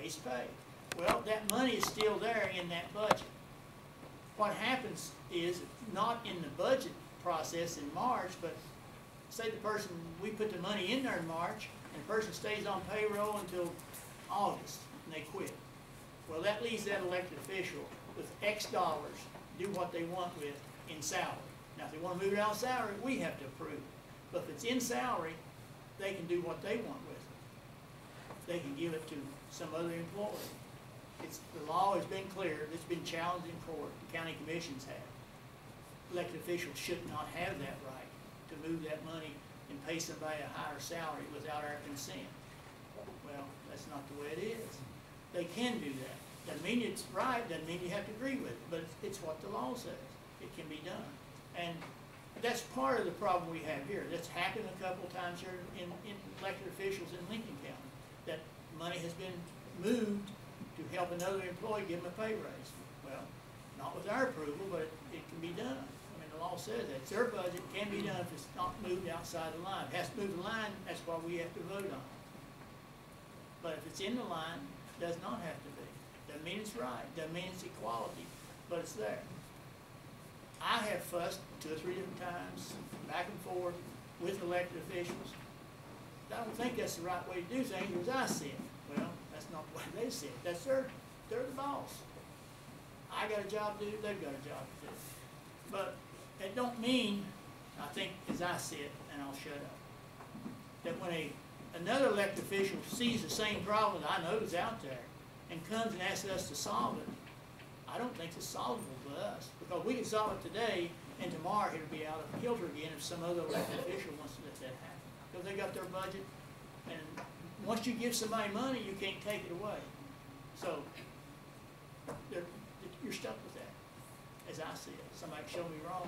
base pay. Well, that money is still there in that budget. What happens is, not in the budget process in March, but say the person, we put the money in there in March, and the person stays on payroll until August, and they quit. Well, that leaves that elected official with X dollars, do what they want with in salary. Now, if they want to move it out of salary, we have to approve it. But if it's in salary, they can do what they want with it. They can give it to some other employee. The law has been clear. It's been challenged in court. The county commissions have. Elected officials should not have that right to move that money and pay somebody a higher salary without our consent. Well, that's not the way it is. They can do that. Doesn't mean it's right, doesn't mean you have to agree with it, but it's what the law says. It can be done. And that's part of the problem we have here. That's happened a couple of times here in elected officials in Lincoln County, that money has been moved to help another employee give them a pay raise. Well, not with our approval, but it can be done. I mean, the law says that. It's their budget, can be done if it's not moved outside the line. If it has to move the line, that's why we have to vote on it. But if it's in the line, it does not have to be. Doesn't mean it's right, doesn't mean it's equality, but it's there. I have fussed 2 or 3 different times, back and forth, with elected officials. I don't think that's the right way to do things, as I see it. Well, that's not the way they see it. That's they're the boss. I got a job to do, they've got a job to do. But it don't mean, I think, as I see it, and I'll shut up, that when another elected official sees the same problem that I know is out there and comes and asks us to solve it, I don't think it's solvable for us. Because we can solve it today, and tomorrow it'll be out of kilter again if some other elected official wants to let that happen. Because they got their budget, and once you give somebody money, you can't take it away. So you're stuck with that, as I see it. Somebody can show me wrong,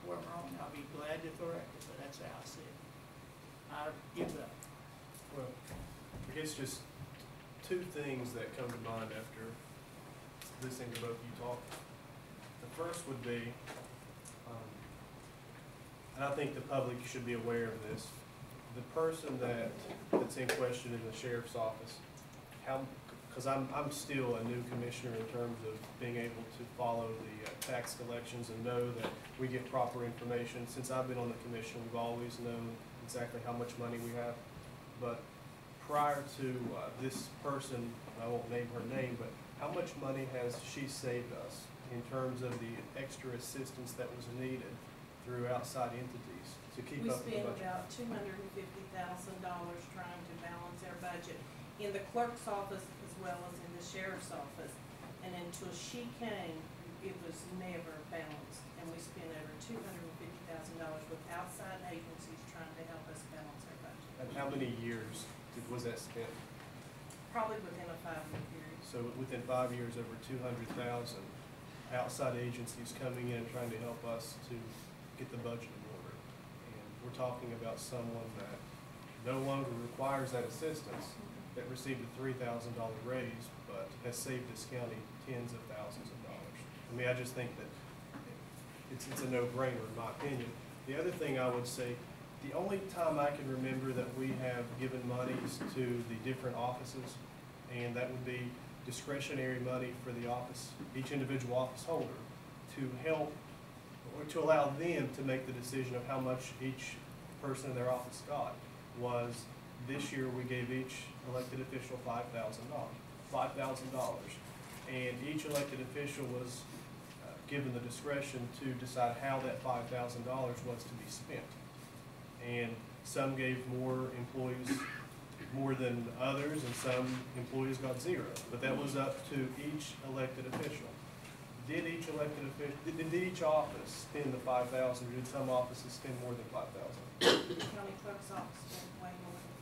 where I'm wrong, I'll be glad to correct it, but that's how I see it. I give up. Well, I guess just 2 things that come to mind after listening to both of you talk. The first would be, and I think the public should be aware of this, the person that's in question in the sheriff's office, because I'm still a new commissioner in terms of being able to follow the tax collections and know that we get proper information. Since I've been on the commission, we've always known exactly how much money we have. But prior to this person, I won't name her name, but how much money has she saved us in terms of the extra assistance that was needed through outside entities to keep up with the budget? We spent about $250,000 trying to balance our budget in the clerk's office as well as in the sheriff's office. And until she came, it was never balanced. And we spent over $250,000 with outside agencies trying to help us balance our budget. And how many years was that spent? Probably within a 5-year period. So within 5 years, over 200,000 outside agencies coming in and trying to help us to get the budget in order. And we're talking about someone that no longer requires that assistance, that received a $3,000 raise, but has saved this county tens of thousands of dollars. I mean, I just think that it's a no-brainer in my opinion. The other thing I would say, the only time I can remember that we have given monies to the different offices, and that would be discretionary money for the office, each individual office holder, to help or to allow them to make the decision of how much each person in their office got, was this year we gave each elected official $5,000. And each elected official was given the discretion to decide how that $5,000 was to be spent. And some gave more employees more than others, and some employees got 0. But that was up to each elected official. Did each elected official, did each office spend the $5,000, or did some offices spend more than $5,000? The county clerk's office spent way more than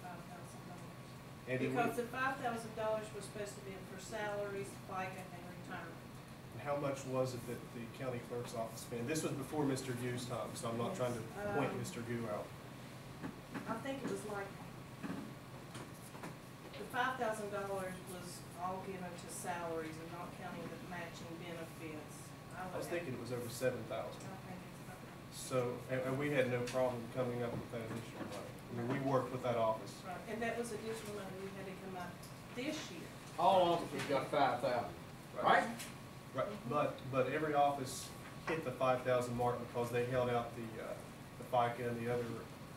$5,000. Because the $5,000 was supposed to be for salaries, FICA, and retirement. And how much was it that the county clerk's office spent? This was before Mr. Gu's time, so I'm not trying to point Mr. Gu out. I think it was like, the $5,000 was all given to salaries and not counting the matching benefits. I was thinking it was over $7,000. I think it's about right. So, and we had no problem coming up with that additional money. I mean, we worked with that office. Right, and that was additional money we had to come up this year. all officers got 5,000, right? Right, but every office hit the 5,000 mark because they held out the FICA and the other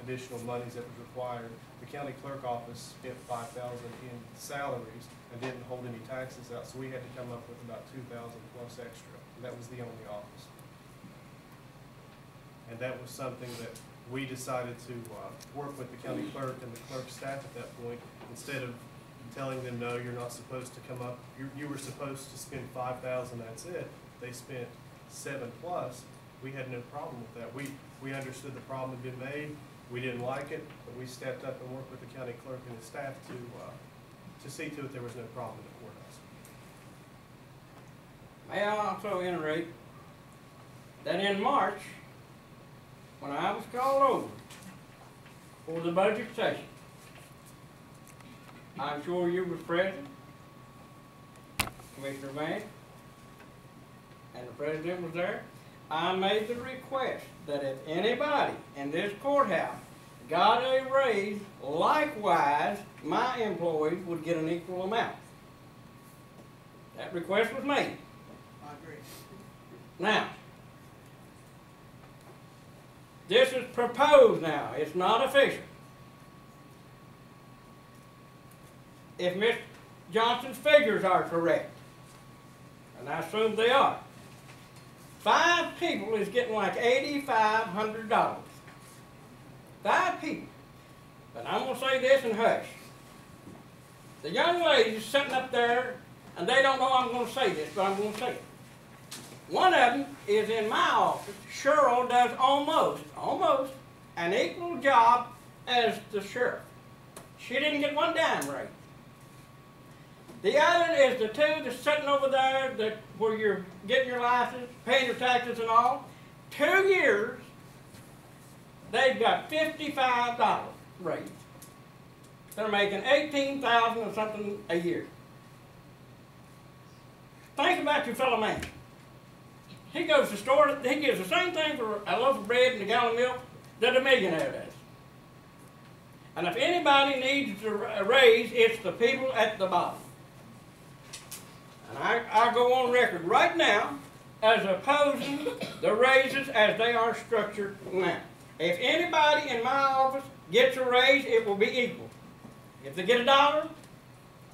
additional monies that was required. The county clerk office spent 5,000 in salaries and didn't hold any taxes out, so we had to come up with about 2,000 plus extra. And that was the only office. And that was something that we decided to work with the county clerk and the clerk staff at that point. Instead of telling them, no, you're not supposed to come up, you were supposed to spend 5,000, that's it. They spent 7 plus. We had no problem with that. We understood the problem had been made. We didn't like it, but we stepped up and worked with the county clerk and his staff to see to it there was no problem in the courthouse. May I also iterate that in March, when I was called over for the budget session, I'm sure you were present, Commissioner Vance, and the president was there. I made the request that if anybody in this courthouse got a raise, likewise, my employees would get an equal amount. That request was made. I agree. Now, this is proposed now, it's not official. If Ms. Johnson's figures are correct, and I assume they are, 5 people is getting like $8,500. 5 people. But I'm going to say this and hush. The young lady's sitting up there, and they don't know I'm going to say this, but I'm going to say it. One of them is in my office. Cheryl does almost an equal job as the sheriff. She didn't get 1 dime raise. The other is the 2 that's sitting over there where you're getting your license, paying your taxes and all. 2 years, they've got $55 raise. They're making $18,000 or something a year. Think about your fellow man. He goes to the store, he gives the same thing for a loaf of bread and a gallon of milk that a millionaire does. And if anybody needs a raise, it's the people at the bottom. And I go on record right now as opposing the raises as they are structured now. If anybody in my office gets a raise, it will be equal. If they get $1,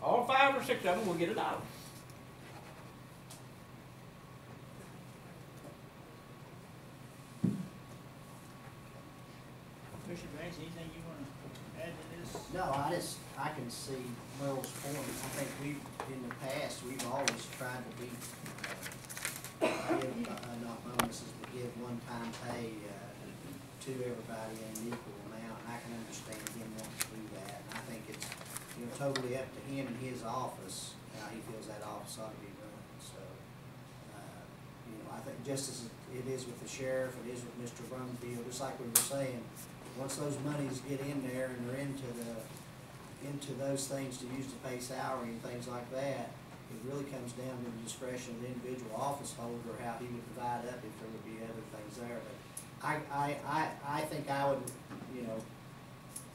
all 5 or 6 of them will get $1. Commissioner Banks, anything you want to add to this? No, I can see Merle's point. I think in the past, we've always tried to give, not bonuses, but give one-time pay to everybody in an equal amount. And I can understand him wanting to do that. And I think it's, totally up to him and his office, how he feels that office ought to be run. So, I think just as it is with the sheriff, it is with Mr. Brumfield, just like we were saying, once those monies get in there and they're into those things to use to pay salary and things like that, it really comes down to the discretion of the individual office holder, how he would divide up if there would be other things there. But I think I would,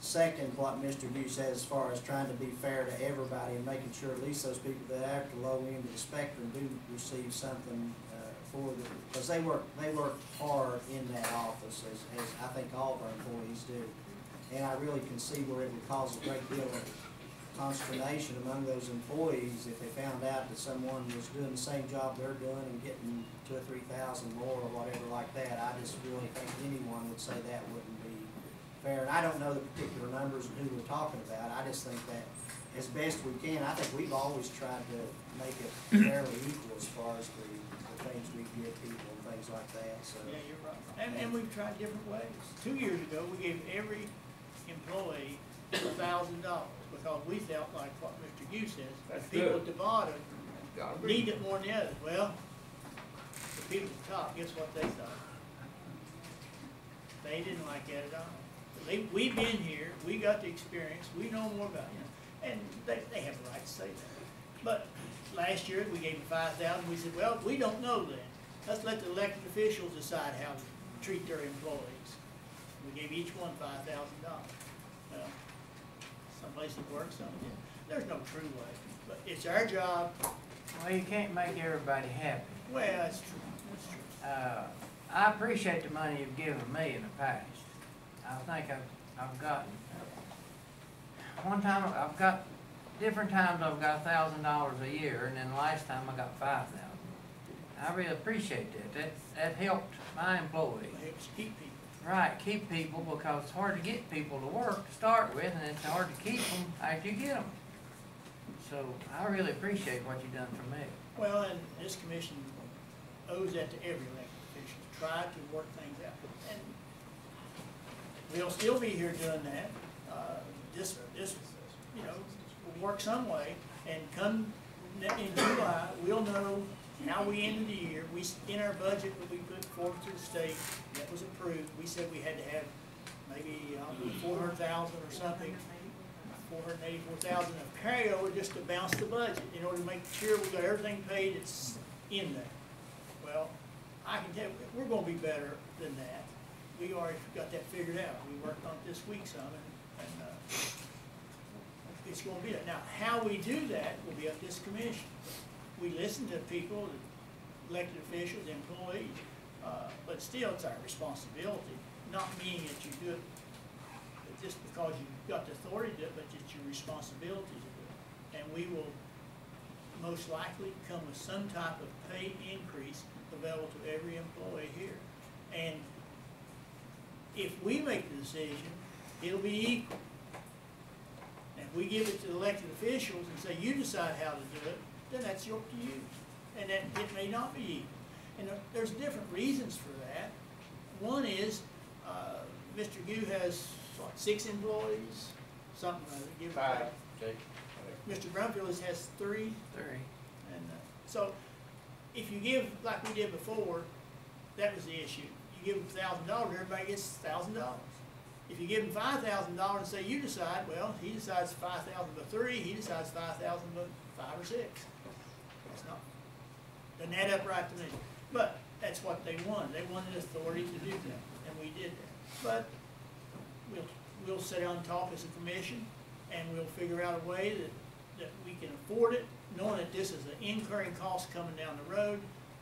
second what Mr. Hughes said as far as trying to be fair to everybody and making sure at least those people that are at the low end of the spectrum do receive something for them, because they work hard in that office, as I think all of our employees do. And I really can see where it would cause a great deal of consternation among those employees if they found out that someone was doing the same job they're doing and getting 2,000 or 3,000 more or whatever like that. I just really think anyone would say that wouldn't be fair. And I don't know the particular numbers and who we're talking about. I just think that as best we can, I think we've always tried to make it fairly equal as far as the things we give people and things like that. So Yeah, you're right. And we've tried different ways. 2 years ago, we gave every employee $1,000 because we felt like what Mr. Hughes says, That's the people good. at the bottom Gotta agree. need it more than the others. Well, the people at the top, guess what they thought? They didn't like that at all. We've been here, we got the experience, we know more about it, and they have a right to say that. But last year, we gave them $5,000, we said, well, we don't know that. Let's let the elected officials decide how to treat their employees. We gave each one $5,000. Well, some places it works, some didn't. There's no true way. But it's our job, Well, you can't make everybody happy. well, that's true, that's true. I appreciate the money you've given me in the past. I think I've gotten, one time, I've got, different times I've got $1,000 a year, and then the last time I got 5,000. I really appreciate that. That helped my employees. It helps keep people. Right, keep people, because it's hard to get people to work to start with, and it's hard to keep them after you get them. So I really appreciate what you've done for me. Well, and this commission owes that to every elected official, try to work things out. And we'll still be here doing that. This, you know, will work some way, and come in July, we'll know how we ended the year. In our budget that we put forward to the state, that was approved, we said we had to have maybe, 400,000 or something, 484,000 of carryover just to balance the budget, in order to make sure we got everything paid that's in there. Well, I can tell you, we're gonna be better than that. We already got that figured out. We worked on it this week some, and it's gonna be that. Now, how we do that will be up to this commission. We listen to people, elected officials, employees, but still, it's our responsibility, not meaning that you do it just because you've got the authority to do it, but it's your responsibility to do it. And we will most likely come with some type of pay increase available to every employee here. And if we make the decision, it'll be equal. And if we give it to the elected officials and say, you decide how to do it, then that's up to you. And that it may not be equal. And there's different reasons for that. One is, Mr. Gu has, what, 6 employees? Something like that, give or take. 5, Mr. Brumfield has 3. 3. And so, if you give, like we did before, that was the issue. You give them $1,000, everybody gets $1,000. If you give him $5,000 and say, you decide, well, he decides 5,000 but 3, he decides 5,000 but 5 or 6. That's not, doesn't add up right to me. But that's what they wanted. They wanted authority to do that, and we did that. But we'll sit down and talk as a commission, and we'll figure out a way that we can afford it, knowing that this is an incurring cost coming down the road,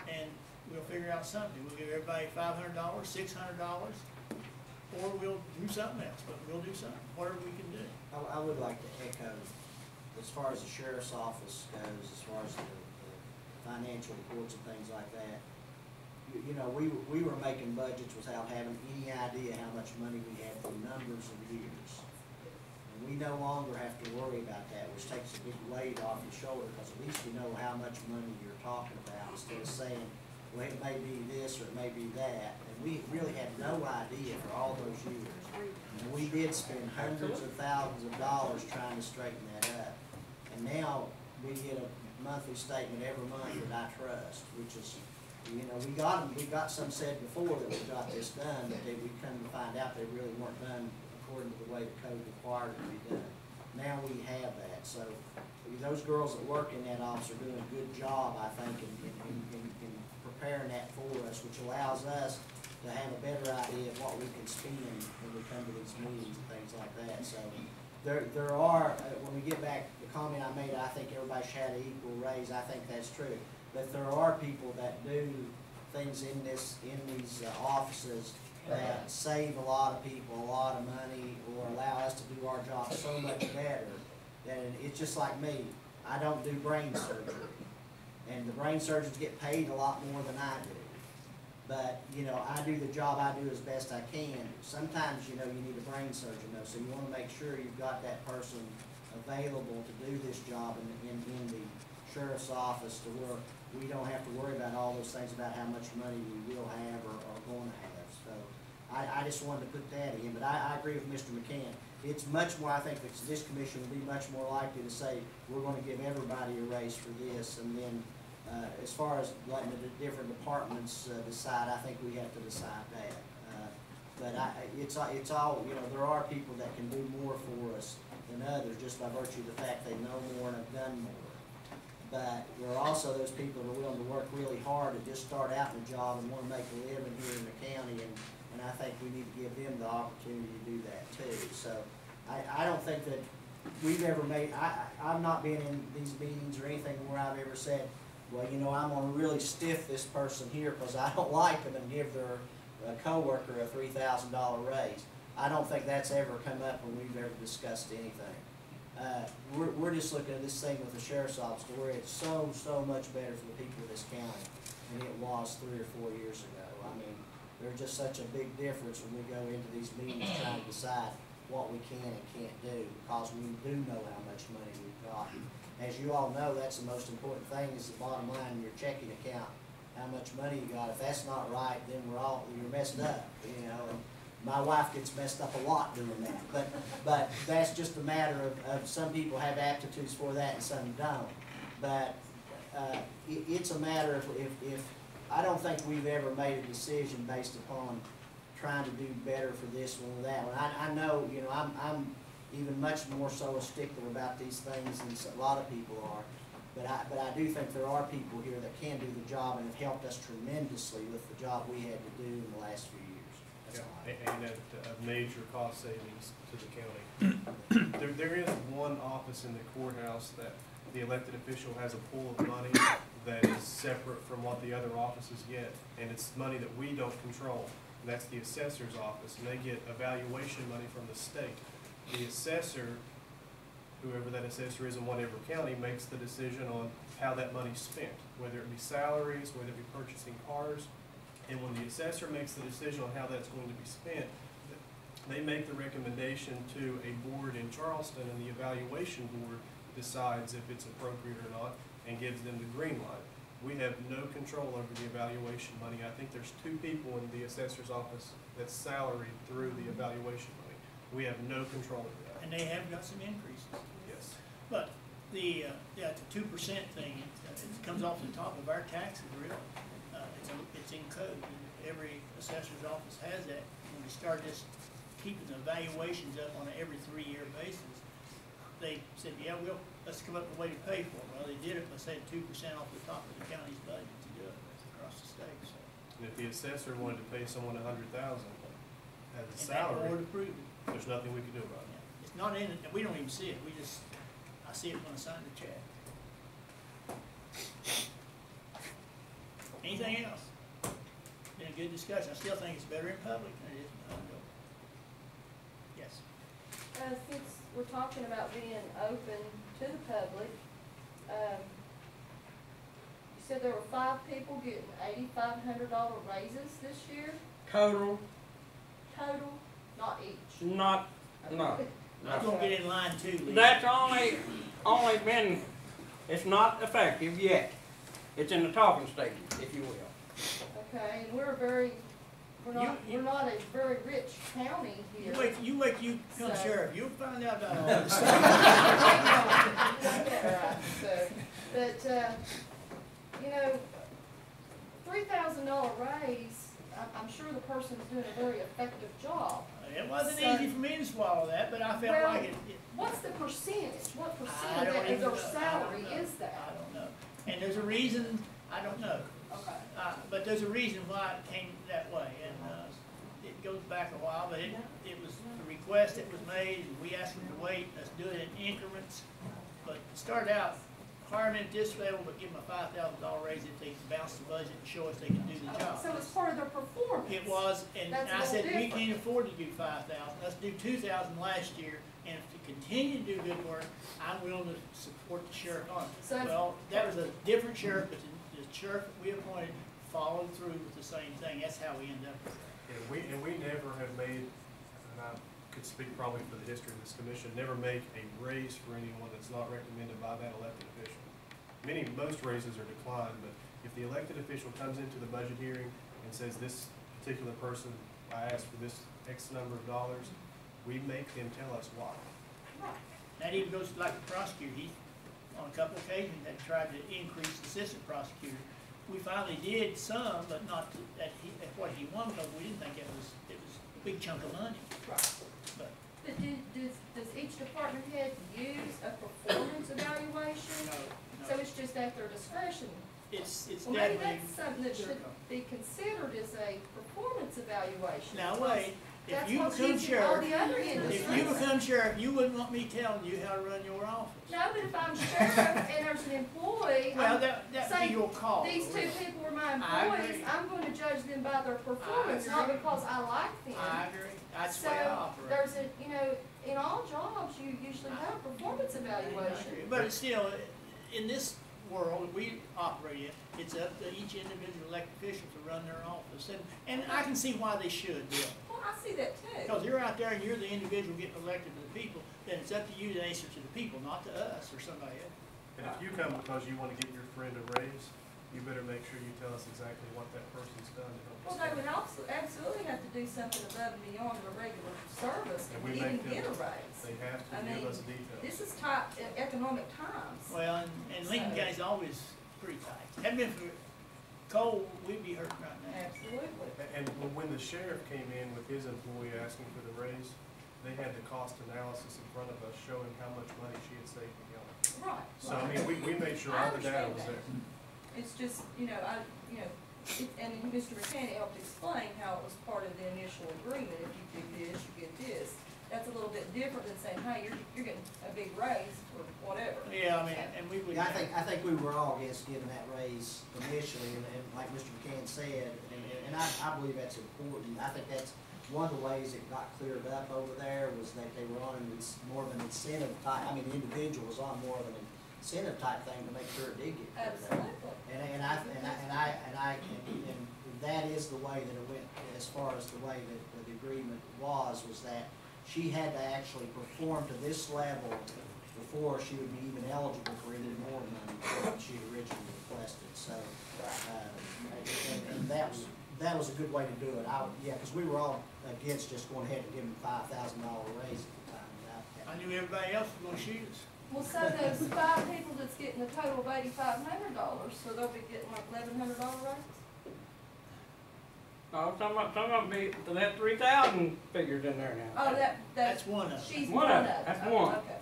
and we'll figure out something. We'll give everybody $500, $600, or we'll do something else, but we'll do something, whatever we can do. I would like to echo, as far as the sheriff's office goes, as far as the financial reports and things like that, you know, we were making budgets without having any idea how much money we had for numbers of years. And we no longer have to worry about that, which takes a big weight off your shoulder, because at least you know how much money you're talking about, instead of saying, well, it may be this or it may be that. And we really had no idea for all those years. And we did spend hundreds of thousands of dollars trying to straighten that up. And now we get a monthly statement every month that I trust, which is, you know, we got some said before that we got this done, but we come to find out they really weren't done according to the way the code required it to be done. Now we have that, so those girls that work in that office are doing a good job, I think, in preparing that for us, which allows us to have a better idea of what we can spend when we come to these meetings and things like that. So there are, when we get back, the comment I made, I think everybody should have an equal raise. I think that's true. But there are people that do things in these offices that save a lot of people a lot of money, or allow us to do our job so much better. That it's just like me. I don't do brain surgery, and the brain surgeons get paid a lot more than I do. But, you know, I do the job I do as best I can. Sometimes, you know, you need a brain surgeon though, so you want to make sure you've got that person available to do this job in the sheriff's office, to where we don't have to worry about all those things about how much money we will have or are going to have. So I just wanted to put that in, but I agree with Mr. McCann. It's much more, I think that this commission will be much more likely to say, we're going to give everybody a raise for this, and then as far as letting the different departments decide, I think we have to decide that. But it's all, you know, there are people that can do more for us than others, just by virtue of the fact they know more and have done more. But there are also those people that are willing to work really hard to just start out in a job and want to make a living here in the county, and I think we need to give them the opportunity to do that too. So I don't think that we've ever made, I've not been in these meetings or anything where I've ever said, well, you know, I'm gonna really stiff this person here because I don't like them and give their coworker a $3,000 raise. I don't think that's ever come up when we've ever discussed anything. We're just looking at this thing with the sheriff's office to where it's so much better for the people of this county than it was 3 or 4 years ago. I mean, there's just such a big difference when we go into these meetings trying to decide what we can and can't do, because we do know how much money we've got. As you all know, that's the most important thing, is the bottom line in your checking account, how much money you got. If that's not right, then you're messed up, you know. And my wife gets messed up a lot doing that, but that's just a matter of some people have aptitudes for that and some don't. But it's a matter of if I don't think we've ever made a decision based upon trying to do better for this one or that one. I know, you know, I'm even much more so a stickler about these things than a lot of people are. But I do think there are people here that can do the job and have helped us tremendously with the job we had to do in the last few years. That's all. And at a major cost savings to the county. There is one office in the courthouse that the elected official has a pool of money that is separate from what the other offices get, and it's money that we don't control. And that's the assessor's office, and they get evaluation money from the state. The assessor, whoever that assessor is in whatever county, makes the decision on how that money's spent, whether it be salaries, whether it be purchasing cars. And when the assessor makes the decision on how that's going to be spent, they make the recommendation to a board in Charleston, and the evaluation board decides if it's appropriate or not and gives them the green light. We have no control over the evaluation money. I think there's 2 people in the assessor's office that's salaried through the evaluation money. We have no control over that. And they have got some increases. Yes. But the 2% thing, it comes off the top of our taxes, really. It's in code. Every assessor's office has that. When we started just keeping the evaluations up on an every 3-year basis, they said, yeah, let's come up with a way to pay for it. Well, they did it by saying 2% off the top of the county's budget to do it across the state. So. And if the assessor wanted to pay someone $100,000 as a And that salary, board approved it. there's nothing we can do about it. Yeah. It's not in it, and we don't even see it. I see it when I sign the check. Anything else? Been a good discussion. I still think it's better in public than it is in public. Yes. Since we're talking about being open to the public, you said there were 5 people getting $8,500 raises this year, Total, total, not each. no. I'm gonna get in line too, Lee. That's only been, it's not effective yet. It's in the talking stage, if you will. Okay, and we're not a very rich county here. You wait, you become So- sheriff, you'll find out about all this stuff. Yeah, right, so, but, you know, $3,000 raise, I'm sure the person's doing a very effective job. It wasn't So- easy for me to swallow that, but I felt Well, like it. What's the percentage? What I percentage don't of even their know. salary I don't know. is that? I don't know. And there's a reason, I don't know. Okay. But there's a reason why it came that way, and it goes back a while, but it was a request that was made, and we asked them to wait, let's do it in increments. But it started out, hire them at this level, but give them a $5,000 raise if they can bounce the budget and show us they can do the job. So it's part of their performance. It was, and That's a I little said, we different. can't afford to do 5,000, let's do 2,000 last year, and if you continue to do good work, I'm willing to support the sheriff on it. So- Well, that was a different sheriff, but the sheriff that we appointed followed through with the same thing, that's how we ended up with that. And we never have made, and I could speak probably for the history of this commission, never make a raise for anyone that's not recommended by that elected official. Most raises are declined, but if the elected official comes into the budget hearing and says this particular person, I asked for this X number of dollars, we make them tell us why. That even goes to like the prosecutor, he, on a couple occasions, had tried to increase the assistant prosecutor. We finally did some, but not at what he wanted, because we didn't think it was a big chunk of money. Right. But But does each department head use a performance evaluation? So it's just at their discretion? it's Well, maybe definitely. that's something that should be considered as a performance evaluation. Now, because wait, If That's you what's become using all sheriff, the other if industries. you become sheriff, you wouldn't want me telling you how to run your office. No, but if I'm sheriff and there's an employee, Well, I'm, that'd say be your call. these two people are my I employees, agree. I'm gonna judge them by their performance, not agree. because I like them. I agree. That's the way I So, operate. there's a, you know, in all jobs, you usually have performance evaluation. But it's still, in this world we operate in, it's up to each individual elected official to run their office. And I can see why they should, Bill. Well, I see that too. Because you're out there and you're the individual getting elected to the people, then it's up to you to answer to the people, not to us or somebody else. And if you come because you wanna get your friend a raise, you better make sure you tell us exactly what that person's done to help Well, us. they would also absolutely have to do something above and beyond their regular service And to we even make get a them- raise. They have to I give mean, us details. This is tight, economic times. Well, and Lincoln So- County's always pretty tight. Hadn't been for coal, we'd be hurting right now. Absolutely. And when the sheriff came in with his employee asking for the raise, they had the cost analysis in front of us showing how much money she had saved the county. Right. So, I mean, we made sure I all the data understand was that. there. It's just, and Mr. McCann helped explain how it was part of the initial agreement, if you do this, you get this. That's a little bit different than saying, hey, you're getting a big raise or whatever. Yeah, I mean, and we would. Yeah, I think we were all against giving that raise initially, and like Mr. McCann said, and I believe that's important. I think that's one of the ways it got cleared up over there was that they were on more of an incentive type, I mean, the individual was on more of an incentive type thing to make sure it did get cleared up. Absolutely. And that is the way that it went, as far as the way that the agreement was that she had to actually perform to this level before she would be even eligible for any more money than what she originally requested, so, and that was a good way to do it. Because we were all against just going ahead and giving $5,000 raise at the time. I knew everybody else was gonna shoot us. Well, so those 5 people that's getting a total of $8,500, so they'll be getting like $1,100 raise? Oh, some of them be, so that 3,000 figures in there now. Oh, That's one of them. she's One one of of them. them. That's Oh, one. Okay.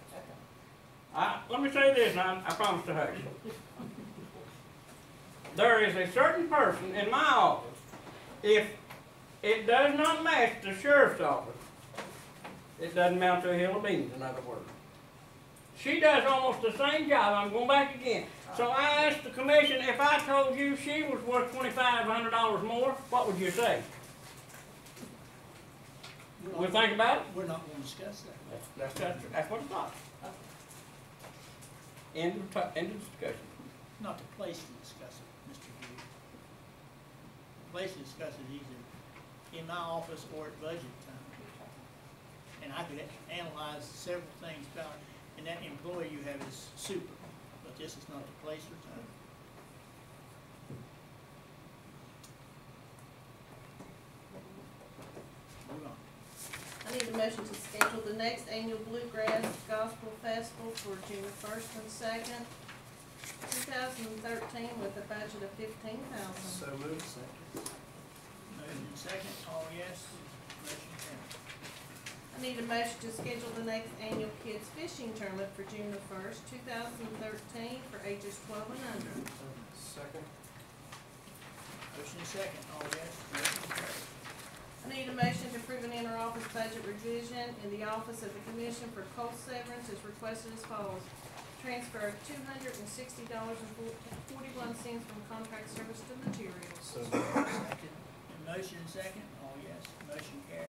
Let me say this, and I promise to hush. There is a certain person in my office, if it does not match the sheriff's office, it doesn't amount to a hill of beans, in other words. She does almost the same job, I'm going back again. So I asked the commission, if I told you she was worth $2,500 more, what would you say? We'll think about it? We're not gonna discuss that. That's what I thought. End of discussion. Not the place to discuss it, Mr. Hughes. The place to discuss it is either in my office or at budget time. And I could analyze several things about it, and that employee you have is super, but this is not the place or time. Move on. I need a motion to schedule the next annual Bluegrass Gospel Festival for June 1st and 2nd, 2013, with a budget of $15,000. So moved. Moved in second, all yes, motion carries. I need a motion to schedule the next annual Kids Fishing Tournament for June 1st, 2013, for ages 12 and under. Second. Motion in second, all yes, motion carries. I need a motion to approve an inter-office budget revision in the office of the Commission for coal severance as requested as follows. Transfer $260.41 from contract service to materials. So Second, motion in second, all yes, motion carries.